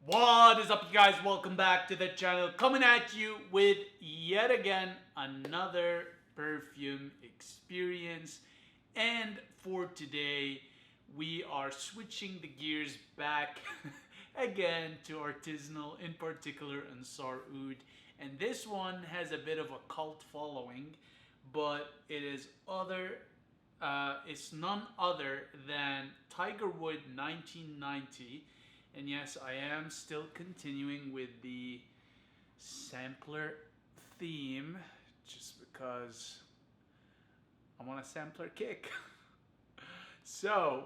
What is up, you guys? Welcome back to the channel. Coming at you with yet again another perfume experience. And for today, we are switching the gears back again to artisanal, in particular Ensar Oud. And this one has a bit of a cult following, but it's none other than Tigerwood 1990. And yes, I am still continuing with the sampler theme just because I'm on a sampler kick. So,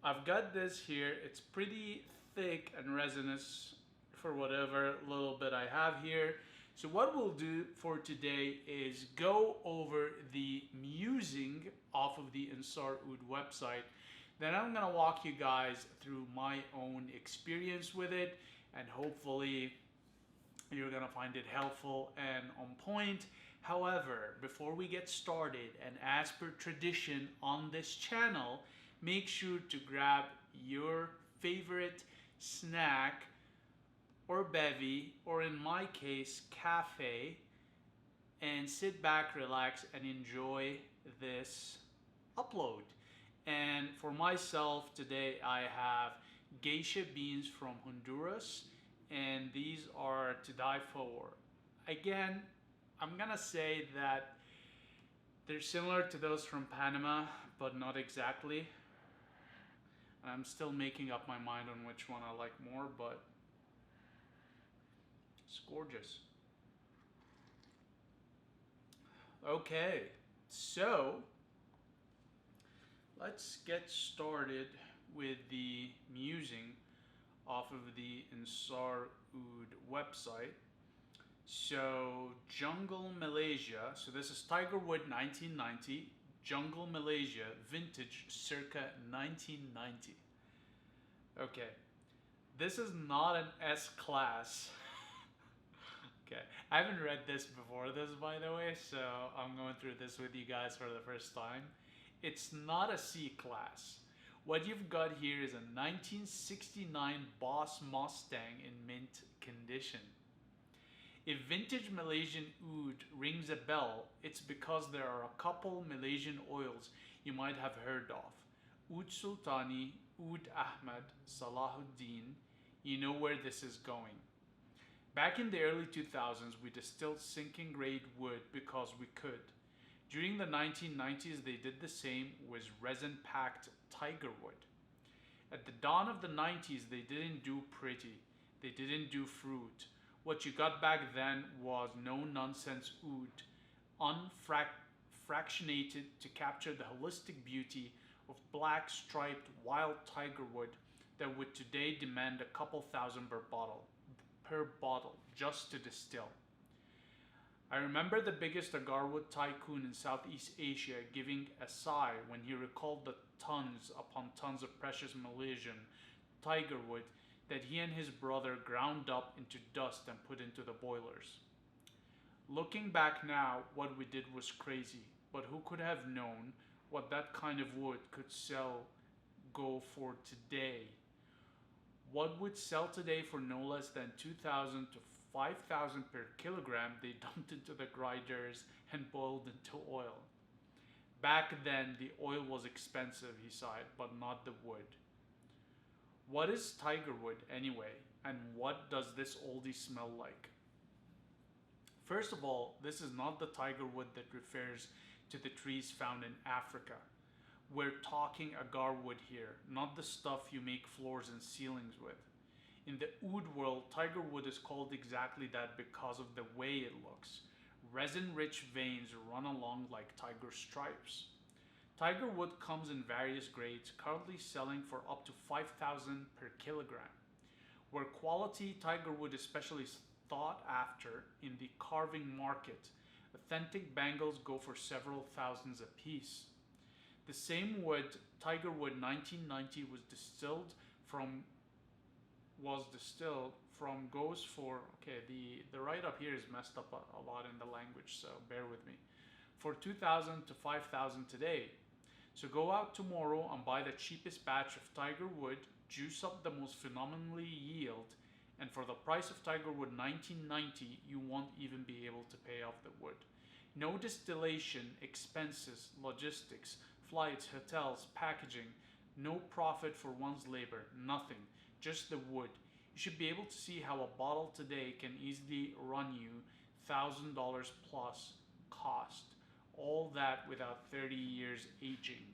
I've got this here. It's pretty thick and resinous for whatever little bit I have here. So what we'll do for today is go over the musing off of the Ensar Oud website. Then I'm gonna walk you guys through my own experience with it, and hopefully you're gonna find it helpful and on point. However, before we get started, and as per tradition on this channel, make sure to grab your favorite snack or bevy, or in my case, cafe, and sit back, relax, and enjoy this upload. And for myself today, I have geisha beans from Honduras, and these are to die for. Again, I'm gonna say that they're similar to those from Panama, but not exactly. I'm still making up my mind on which one I like more, but it's gorgeous. Okay, so let's get started with the musing off of the Ensar Oud website. So, Jungle Malaysia. So, this is Tigerwood 1990, Jungle Malaysia, vintage circa 1990. Okay, this is not an S class. Okay, I haven't read this before this, by the way, so I'm going through this with you guys for the first time. It's not a C class. What you've got here is a 1969 Boss Mustang in mint condition. If vintage Malaysian oud rings a bell, it's because there are a couple Malaysian oils you might have heard of. Oud Sultani, Oud Ahmad, Salahuddin. You know where this is going. Back in the early 2000s, we distilled sinking grade wood because we could. During the 1990s, they did the same with resin-packed tigerwood. At the dawn of the 90s, they didn't do pretty. They didn't do fruit. What you got back then was no-nonsense oud, unfractionated to capture the holistic beauty of black striped wild tigerwood that would today demand a couple thousand per bottle just to distill. I remember the biggest agarwood tycoon in Southeast Asia giving a sigh when he recalled the tons upon tons of precious Malaysian tigerwood that he and his brother ground up into dust and put into the boilers. Looking back now, what we did was crazy, but who could have known what that kind of wood could go for today? What would sell today for no less than 2,000 to 5,000 per kilogram they dumped into the grinders and boiled into oil. Back then, the oil was expensive, he sighed, but not the wood. What is tigerwood anyway, and what does this oldie smell like? First of all, this is not the tigerwood that refers to the trees found in Africa. We're talking agarwood here, not the stuff you make floors and ceilings with. In the oud world, tigerwood is called exactly that because of the way it looks. Resin-rich veins run along like tiger stripes. Tigerwood comes in various grades, currently selling for up to 5,000 per kilogram. Where quality tigerwood especially is sought after in the carving market, authentic bangles go for several thousands a piece. The same wood, Tigerwood 1990, goes for, okay, the write-up here is messed up a lot in the language, so bear with me, for 2,000 to 5,000 today. So go out tomorrow and buy the cheapest batch of tiger wood, juice up the most phenomenally yield, and for the price of Tiger Wood 1990, you won't even be able to pay off the wood. No distillation, expenses, logistics, flights, hotels, packaging, no profit for one's labor, nothing, just the wood. You should be able to see how a bottle today can easily run you $1,000 plus cost. All that without 30 years aging.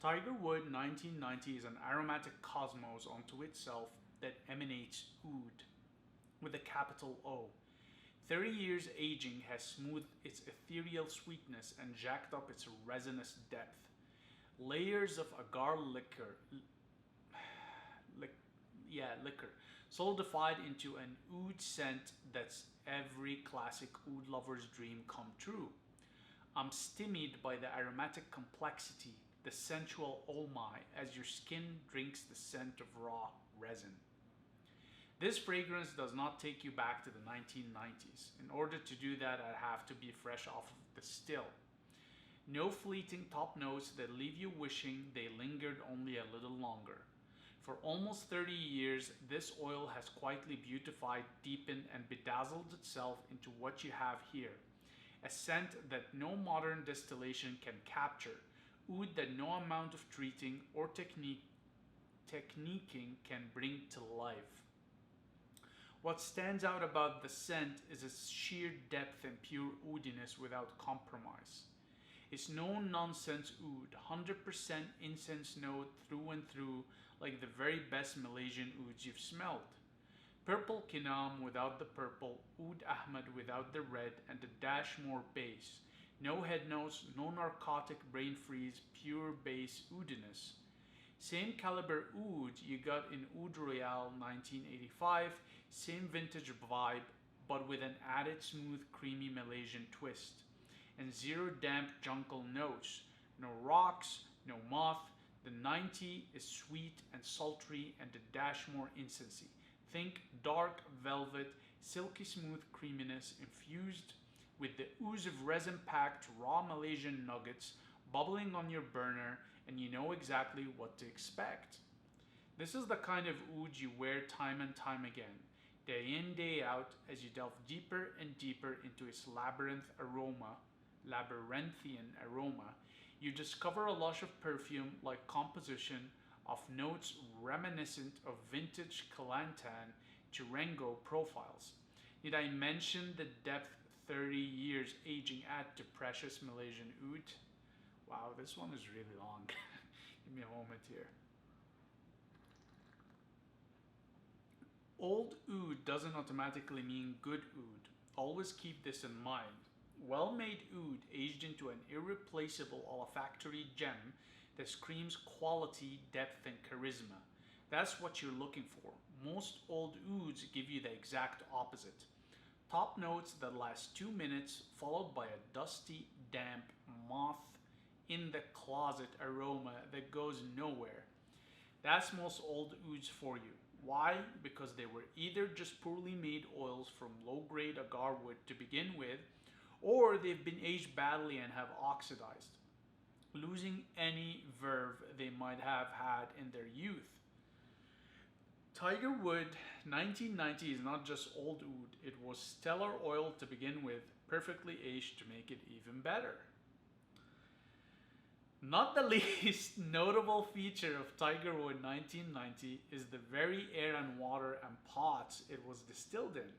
Tiger Wood 1990 is an aromatic cosmos unto itself that emanates oud with a capital O. 30 years aging has smoothed its ethereal sweetness and jacked up its resinous depth. Layers of agar liquor, solidified into an oud scent that's every classic oud lover's dream come true. I'm stymied by the aromatic complexity, the sensual oh my, as your skin drinks the scent of raw resin. This fragrance does not take you back to the 1990s. In order to do that, I have to be fresh off of the still. No fleeting top notes that leave you wishing they lingered only a little longer. For almost 30 years, this oil has quietly beautified, deepened, and bedazzled itself into what you have here. A scent that no modern distillation can capture, oud that no amount of treating or techniquing can bring to life. What stands out about the scent is its sheer depth and pure oudiness without compromise. It's no nonsense oud, 100% incense note through and through, like the very best Malaysian ouds you've smelled. Purple Kinam without the purple, Oud Ahmad without the red, and a dash more bass. No head notes, no narcotic brain freeze, pure bass oudiness. Same caliber oud you got in Oud Royale 1985, same vintage vibe, but with an added smooth, creamy Malaysian twist. And zero damp jungle notes. No rocks, no moth. The 90 is sweet and sultry and a dash more incensey. Think dark velvet, silky smooth creaminess infused with the ooze of resin-packed raw Malaysian nuggets bubbling on your burner, and you know exactly what to expect. This is the kind of oud you wear time and time again, day in, day out, as you delve deeper and deeper into its labyrinthian aroma. You discover a lush of perfume-like composition of notes reminiscent of vintage Kelantan Durango profiles. Did I mention the depth 30 years aging add to precious Malaysian oud? Wow, this one is really long. Give me a moment here. Old oud doesn't automatically mean good oud. Always keep this in mind. Well-made oud aged into an irreplaceable olfactory gem that screams quality, depth, and charisma. That's what you're looking for. Most old ouds give you the exact opposite. Top notes that last 2 minutes, followed by a dusty, damp, moth in the closet aroma that goes nowhere. That's most old ouds for you. Why? Because they were either just poorly made oils from low-grade agar wood to begin with, or they've been aged badly and have oxidized, losing any verve they might have had in their youth. Tiger Wood 1990 is not just old oud, it was stellar oil to begin with, perfectly aged to make it even better. Not the least notable feature of Tiger Wood 1990 is the very air and water and pots it was distilled in.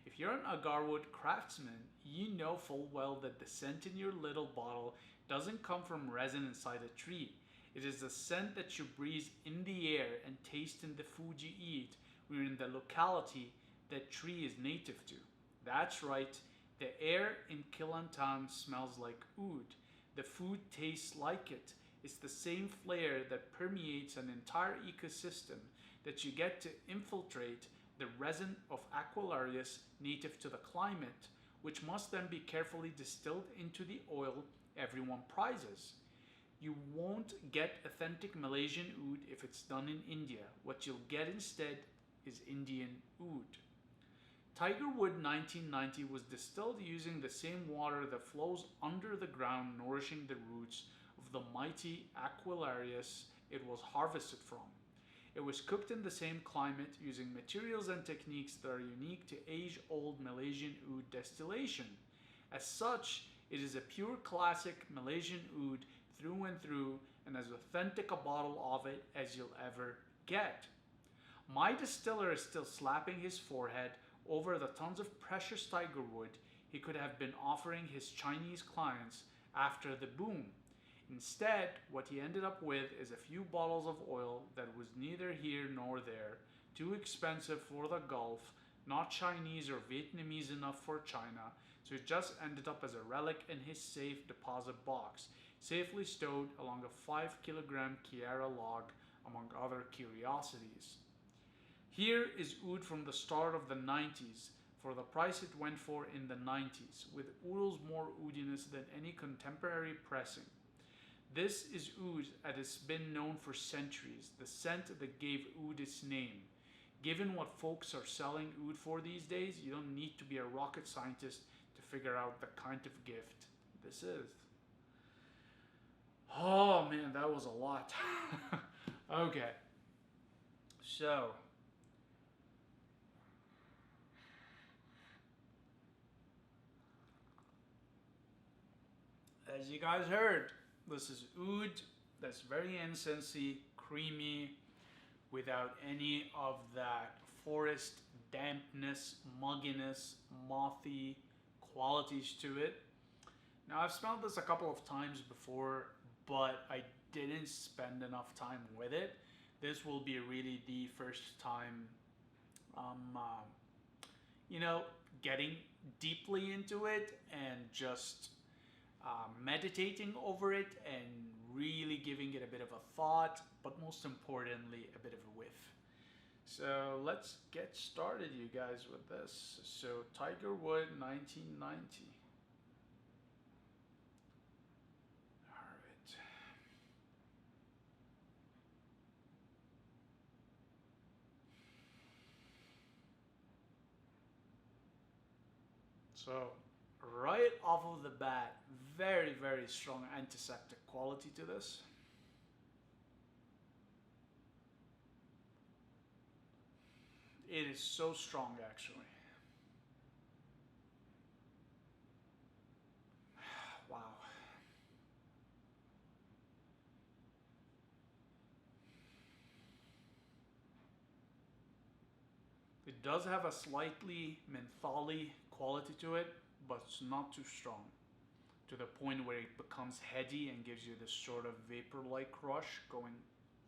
If you're an agarwood craftsman, you know full well that the scent in your little bottle doesn't come from resin inside a tree. It is the scent that you breathe in the air and taste in the food you eat or in the locality that tree is native to. That's right, the air in Kelantan smells like oud. The food tastes like it. It's the same flair that permeates an entire ecosystem that you get to infiltrate the resin of Aquilarius native to the climate, which must then be carefully distilled into the oil everyone prizes. You won't get authentic Malaysian oud if it's done in India. What you'll get instead is Indian oud. Tigerwood 1990 was distilled using the same water that flows under the ground, nourishing the roots of the mighty Aquilarius it was harvested from. It was cooked in the same climate using materials and techniques that are unique to age-old Malaysian oud distillation. As such, it is a pure classic Malaysian oud through and through, and as authentic a bottle of it as you'll ever get. My distiller is still slapping his forehead over the tons of precious tigerwood he could have been offering his Chinese clients after the boom. Instead, what he ended up with is a few bottles of oil that was neither here nor there, too expensive for the Gulf, not Chinese or Vietnamese enough for China, so it just ended up as a relic in his safe deposit box, safely stowed along a 5 kilogram Kiara log, among other curiosities. Here is oud from the start of the 90s, for the price it went for in the 90s, with oodles more oudiness than any contemporary pressing. This is oud that has been known for centuries, the scent that gave oud its name. Given what folks are selling oud for these days, you don't need to be a rocket scientist to figure out the kind of gift this is. Oh man, that was a lot. Okay, so as you guys heard, this is oud that's very incensey, creamy, without any of that forest dampness, mugginess, mothy qualities to it. Now, I've smelled this a couple of times before, but I didn't spend enough time with it. This will be really the first time, um, uh, you know, getting deeply into it and just meditating over it and really giving it a bit of a thought, but most importantly, a bit of a whiff. So let's get started, you guys, with this. So Tigerwood 1990. All right. So right off of the bat, very, very strong antiseptic quality to this. It is so strong, actually. Wow. It does have a slightly mentholy quality to it, but it's not too strong, to the point where it becomes heady and gives you this sort of vapor-like rush going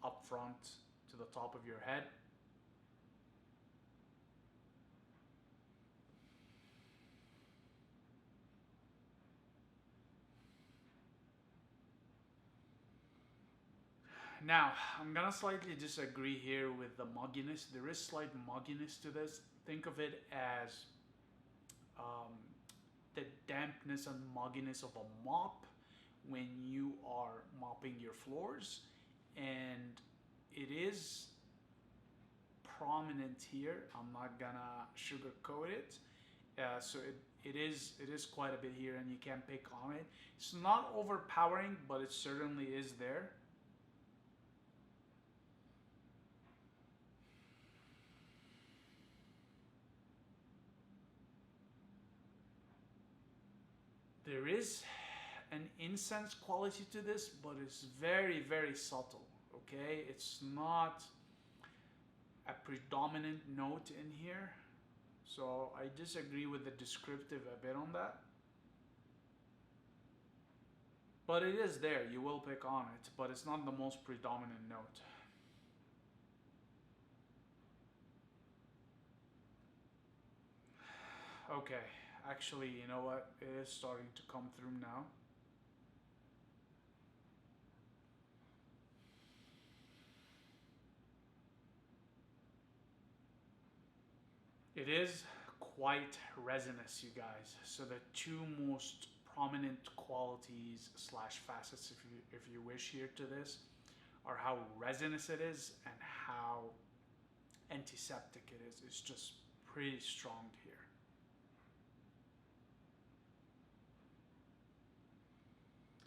up front to the top of your head. Now, I'm gonna slightly disagree here with the mugginess. There is slight mugginess to this. Think of it as um, the dampness and mugginess of a mop when you are mopping your floors, and it is prominent here. I'm not gonna sugarcoat it. So it is quite a bit here, and you can pick on it. It's not overpowering, but it certainly is there. There is an incense quality to this, but it's very, very subtle. Okay, it's not a predominant note in here, so I disagree with the descriptive a bit on that. But it is there, you will pick on it, but it's not the most predominant note. Okay, actually, you know what? It is starting to come through now. It is quite resinous, you guys. So the two most prominent qualities slash facets, if you wish, here to this are how resinous it is and how antiseptic it is. It's just pretty strong here.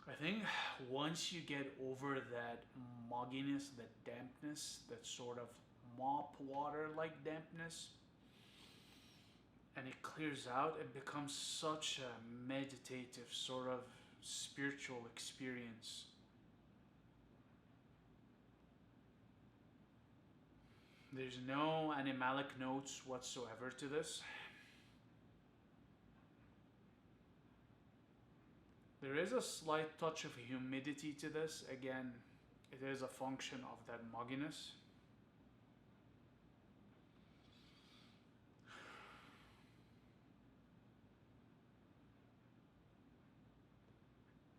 I think once you get over that mugginess, that dampness, that sort of mop water like dampness, and it clears out, it becomes such a meditative, sort of spiritual experience. There's no animalic notes whatsoever to this. There is a slight touch of humidity to this. Again, it is a function of that mugginess.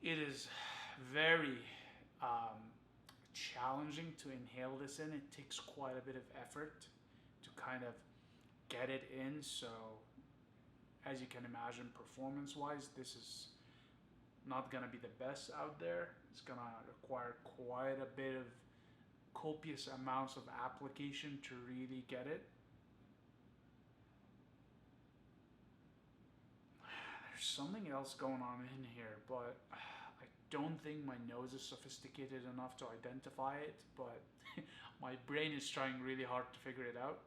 It is very challenging to inhale this in. It takes quite a bit of effort to kind of get it in. So, as you can imagine, performance wise, this is not gonna be the best out there. It's gonna require quite a bit of copious amounts of application to really get it. There's something else going on in here, but I don't think my nose is sophisticated enough to identify it, but my brain is trying really hard to figure it out.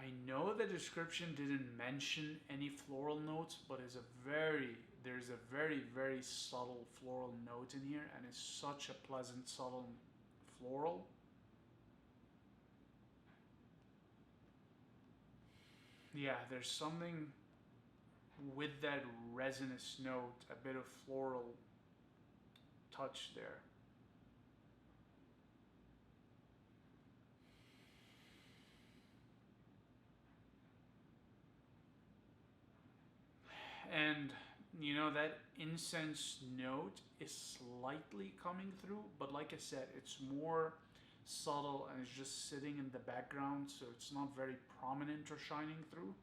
I know the description didn't mention any floral notes, but there's a very subtle floral note in here, and it's such a pleasant subtle floral. Yeah, there's something with that resinous note, a bit of floral touch there. And that incense note is slightly coming through, but like I said, it's more subtle and it's just sitting in the background, so it's not very prominent or shining through.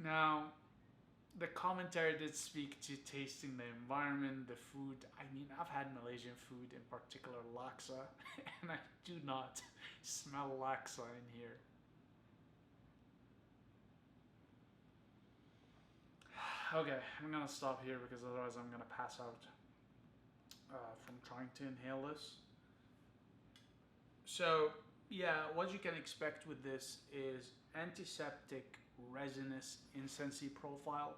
Now, the commentary did speak to tasting the environment, the food. I mean, I've had Malaysian food, in particular laksa, and I do not smell laksa in here. Okay, I'm gonna stop here because otherwise I'm gonna pass out from trying to inhale this. So, yeah, what you can expect with this is antiseptic, resinous, incensey profile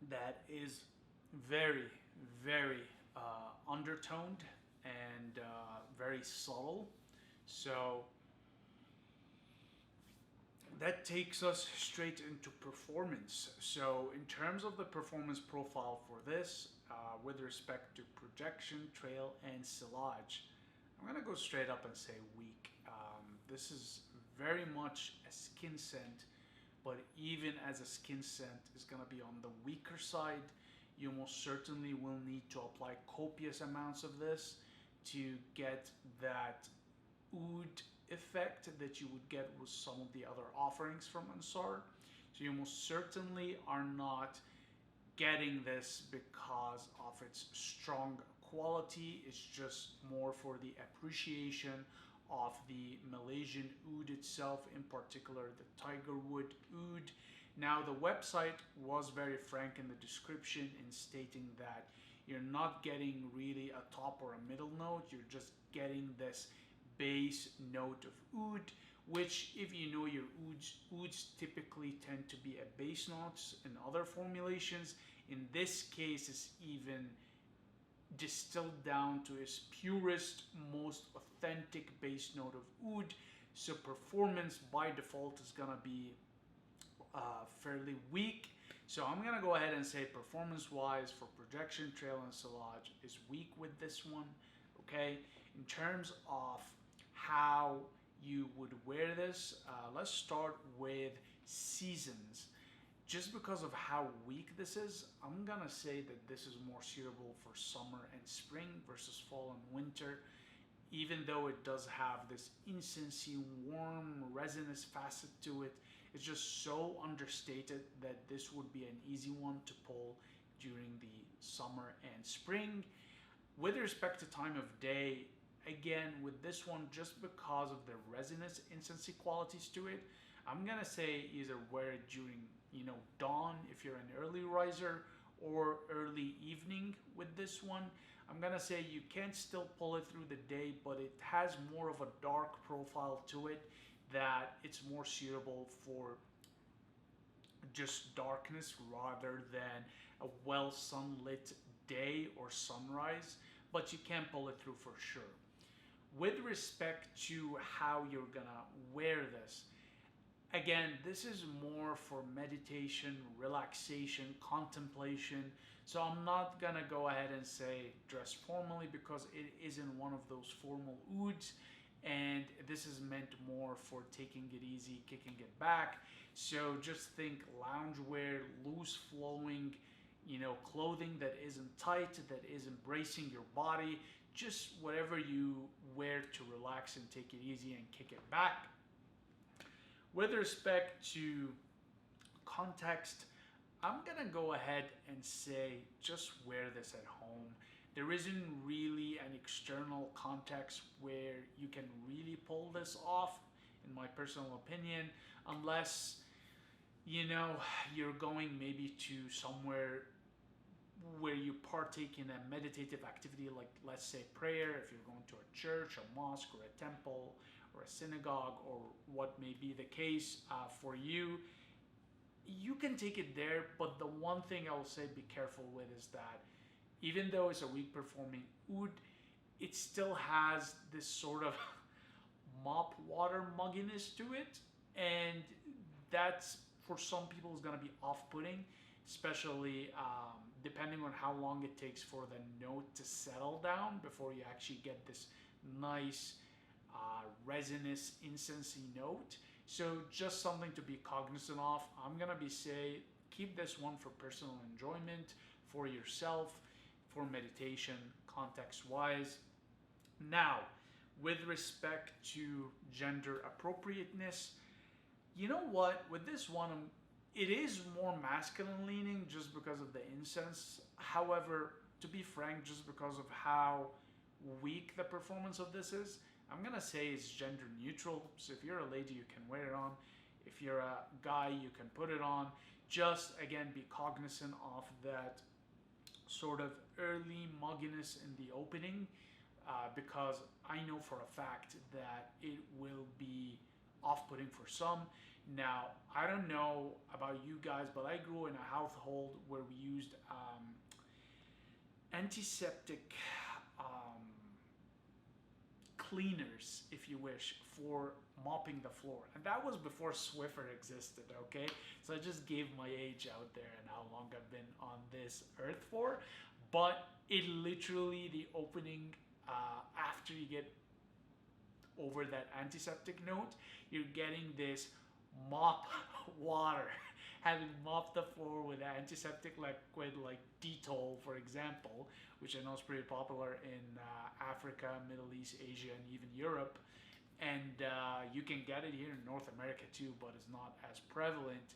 that is very, very undertoned and very subtle. So, that takes us straight into performance. So, in terms of the performance profile for this, with respect to projection, trail, and sillage, I'm gonna go straight up and say weak. This is very much a skin scent, but even as a skin scent is gonna be on the weaker side. You most certainly will need to apply copious amounts of this to get that oud effect that you would get with some of the other offerings from Ensar. So you most certainly are not getting this because of its strong quality. It's just more for the appreciation of the Malaysian oud itself, in particular the tiger wood oud. Now, the website was very frank in the description in stating that you're not getting really a top or a middle note, you're just getting this base note of oud, which, if you know your ouds typically tend to be a base notes in other formulations. In this case, it's even distilled down to its purest, most authentic base note of oud. So performance by default is gonna be fairly weak. So I'm gonna go ahead and say performance wise for projection, trail, and sillage is weak with this one. Okay, in terms of how you would wear this, let's start with seasons. Just because of how weak this is, I'm gonna say that this is more suitable for summer and spring versus fall and winter, even though it does have this incensey, warm, resinous facet to it. It's just so understated that this would be an easy one to pull during the summer and spring. With respect to time of day, again, with this one, just because of the resinous, incensey qualities to it, I'm gonna say either wear it during, dawn if you're an early riser, or early evening with this one. I'm gonna say you can still pull it through the day, but it has more of a dark profile to it, that it's more suitable for just darkness rather than a well sunlit day or sunrise, but you can pull it through for sure. With respect to how you're gonna wear this, again, this is more for meditation, relaxation, contemplation. So I'm not gonna go ahead and say dress formally, because it isn't one of those formal ouds, and this is meant more for taking it easy, kicking it back. So just think loungewear, loose flowing, clothing that isn't tight, that is embracing your body, just whatever you wear to relax and take it easy and kick it back. With respect to context, I'm gonna go ahead and say just wear this at home. There isn't really an external context where you can really pull this off, in my personal opinion, unless you're going maybe to somewhere where you partake in a meditative activity, like let's say prayer, if you're going to a church, a mosque, or a temple, or a synagogue, or what may be the case for you. You can take it there, but the one thing I will say be careful with is that even though it's a weak performing oud, it still has this sort of mop water mugginess to it, and that's, for some people, is going to be off-putting, especially depending on how long it takes for the note to settle down before you actually get this nice resinous, incensey note. So just something to be cognizant of. I'm gonna say keep this one for personal enjoyment, for yourself, for meditation, context wise. Now, with respect to gender appropriateness, you know what? With this one, it is more masculine leaning just because of the incense. However, to be frank, just because of how weak the performance of this is, I'm gonna say it's gender neutral. So if you're a lady, you can wear it on. If you're a guy, you can put it on. Just again, be cognizant of that sort of early mugginess in the opening, because I know for a fact that it will be off-putting for some. Now, I don't know about you guys, but I grew in a household where we used antiseptic cleaners, if you wish, for mopping the floor. And that was before Swiffer existed, okay? So I just gave my age out there and how long I've been on this earth for. But it literally, the opening, after you get over that antiseptic note, you're getting this mop water, having mopped the floor with antiseptic liquid like Dettol, for example, which I know is pretty popular in Africa, Middle East, Asia, and even Europe. And you can get it here in North America too, but it's not as prevalent.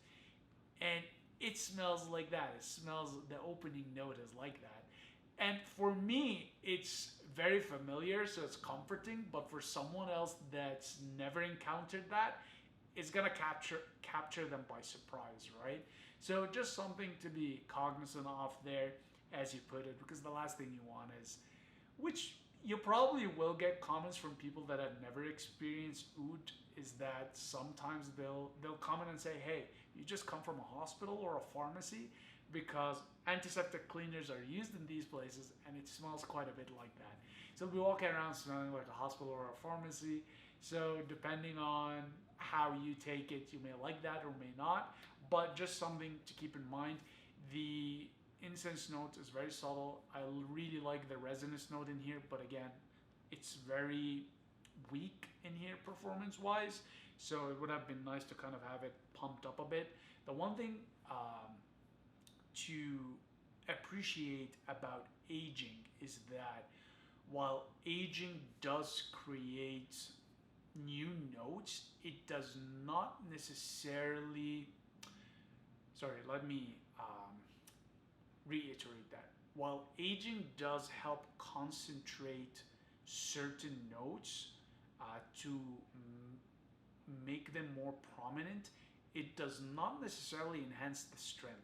And it smells like that. It smells, the opening note is like that. And for me, it's very familiar, so it's comforting. But for someone else that's never encountered that, it's gonna capture them by surprise, right? So just something to be cognizant of there as you put it, because the last thing you want is, which you probably will get comments from people that have never experienced oud, is that sometimes they'll come in and say, hey, you just come from a hospital or a pharmacy, because antiseptic cleaners are used in these places and it smells quite a bit like that. So we'll be walking around smelling like a hospital or a pharmacy. So depending on how you take it, you may like that or may not, but just something to keep in mind. The incense note is very subtle. I really like the resinous note in here, but again, it's very weak in here performance wise, so it would have been nice to kind of have it pumped up a bit. The one thing to appreciate about aging is that while aging does create new notes, it does not necessarily. Sorry, let me reiterate that. While aging does help concentrate certain notes to make them more prominent, it does not necessarily enhance the strength.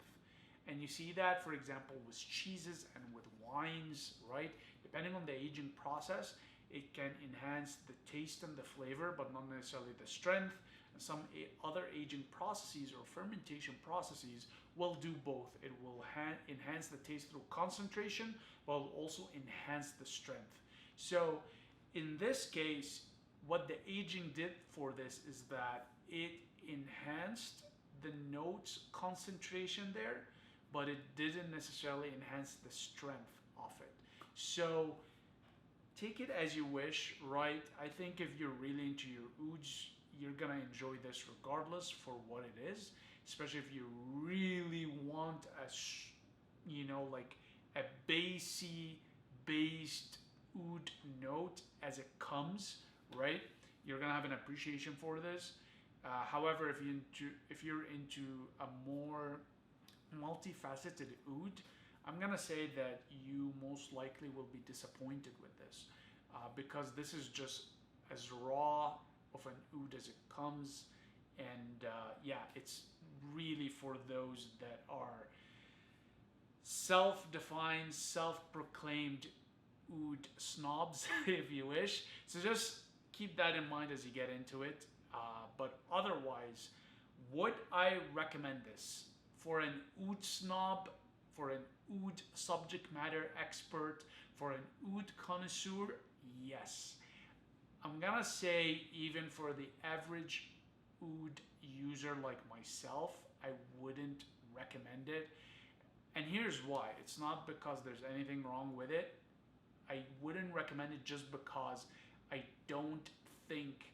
And you see that, for example, with cheeses and with wines, right? Depending on the aging process, it can enhance the taste and the flavor, but not necessarily the strength. And some other aging processes or fermentation processes will do both. It will enhance the taste through concentration, but will also enhance the strength. So in this case, what the aging did for this is that it enhanced the notes concentration there, but it didn't necessarily enhance the strength of it. So take it as you wish, right? I think if you're really into your ouds, you're gonna enjoy this regardless for what it is, especially if you really want like a bassy based oud note as it comes, right? You're gonna have an appreciation for this. However, if you're into a more multifaceted oud, I'm gonna say that you most likely will be disappointed with this because this is just as raw of an oud as it comes, and yeah, it's really for those that are self-defined, self-proclaimed oud snobs, if you wish. So just keep that in mind as you get into it. But otherwise, would I recommend this for an oud snob, for an oud subject matter expert, for an oud connoisseur? Yes. I'm gonna say even for the average oud user like myself, I wouldn't recommend it. And here's why. It's not because there's anything wrong with it. I wouldn't recommend it just because I don't think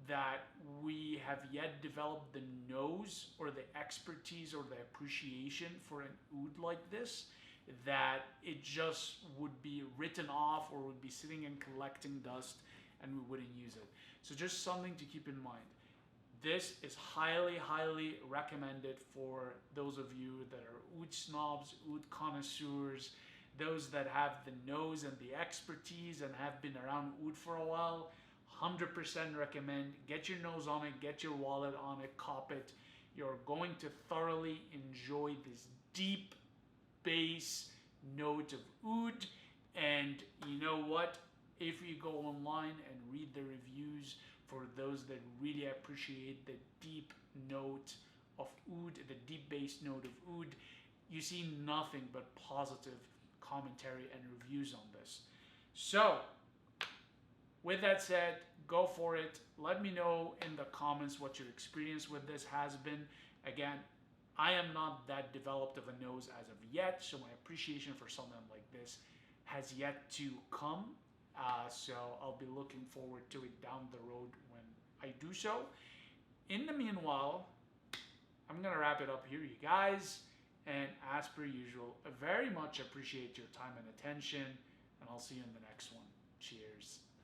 that we have yet developed the nose or the expertise or the appreciation for an oud like this, that it just would be written off or would be sitting and collecting dust and we wouldn't use it. So just something to keep in mind. This is highly, highly recommended for those of you that are oud snobs, oud connoisseurs, those that have the nose and the expertise and have been around oud for a while. 100% recommend. Get your nose on it, get your wallet on it, cop it. You're going to thoroughly enjoy this deep bass note of oud. And you know what? If you go online and read the reviews for those that really appreciate the deep note of oud, the deep bass note of oud, you see nothing but positive commentary and reviews on this. So, with that said, go for it. Let me know in the comments what your experience with this has been. Again, I am not that developed of a nose as of yet, so my appreciation for something like this has yet to come. So I'll be looking forward to it down the road when I do so. In the meanwhile, I'm going to wrap it up here, you guys. And as per usual, I very much appreciate your time and attention. And I'll see you in the next one. Cheers.